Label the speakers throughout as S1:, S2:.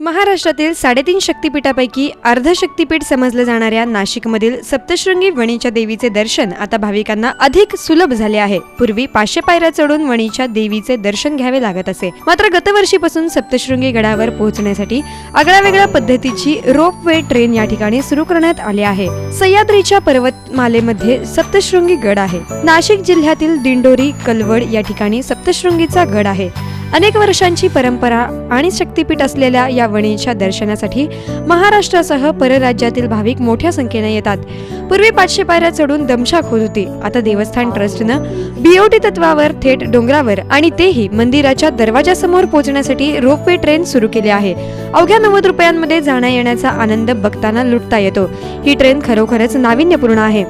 S1: महाराष्ट्रातील 3.5 शक्तिपीठापैकी अर्ध शक्तिपीठ समजलं जाणाऱ्या नाशिकमधील सप्तशृंगी वणीच्या देवीचे दर्शन आता भाविकांना अधिक सुलभ झाले आहे। पूर्वी 500 पायऱ्या चढून वणीच्या देवीचे दर्शन घ्यावे लागत असे, मात्र गतवर्षीपासून सप्तशृंगी गडावर पोहोचण्यासाठी आगळ्यावेगळ्या पद्धतीची रोपवे ट्रेन या ठिकाणी सुरू करण्यात आली आहे। सह्याद्रीच्या पर्वतमालेमध्ये सप्तशृंगी गड आहे। नाशिक जिल्ह्यातील दिंडोरी कलवड या ठिकाणी सप्तशृंगीचा गड आहे। अनेक वर्षांची परंपरा आणि शक्तिपीठ असलेल्या या वणीच्या दर्शनासाठी महाराष्ट्रासह परराज्यातील भाविक मोठ्या संख्येने येतात। पूर्वी 500 पायऱ्या चढून दमछाक होत होती, आता देवस्थान ट्रस्टनं बीओटी तत्वावर थेट डोंगरावर आणि तेही मंदिराच्या दरवाजासमोर पोहोचण्यासाठी रोपवे ट्रेन सुरू केली आहे। अवघ्या 90 रुपयांमध्ये जाण्या येण्याचा आनंद बघताना लुटता येतो। ही ट्रेन खरोखरच नाविन्यपूर्ण आहे।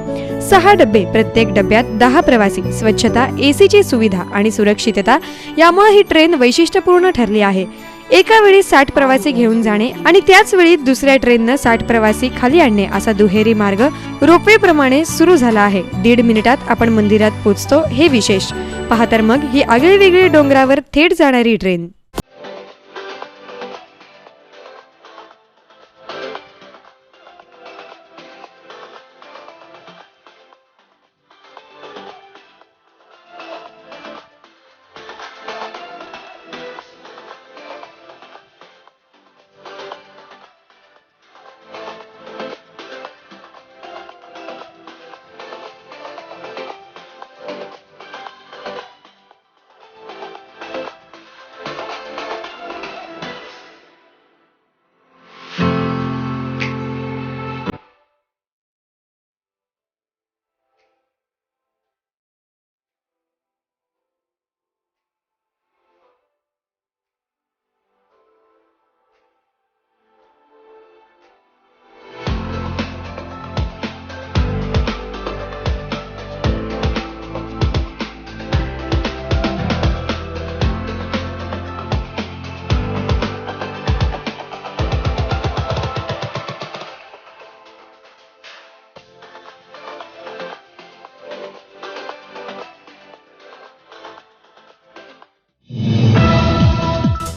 S1: 6 डबे, प्रत्येक डब्यात 10 प्रवासी, स्वच्छता, एसीची सुविधा आणि सुरक्षितता यामुळे ही ट्रेन वैशिष्ट्यपूर्ण ठरली आहे। एका वेळी 60 प्रवासी घेऊन जाणे आणि त्याच वेळी दुसऱ्या ट्रेननं 60 प्रवासी खाली आणणे असा दुहेरी मार्ग रोपवे प्रमाणे सुरू झाला आहे। 1.5 मिनिटात आपण मंदिरात पोहोचतो हे विशेष। पहा तर मग ही आगळीवेगळी डोंगरावर थेट जाणारी ट्रेन।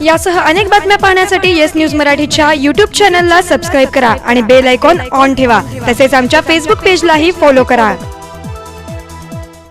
S1: यासह अनेक बातम्या पाहण्यासाठी येस न्यूज मराठीच्या YouTube चॅनलला सबस्क्राइब करा आणि बेल आयकॉन ऑन ठेवा। तसेच आमच्या Facebook पेजलाही फॉलो करा।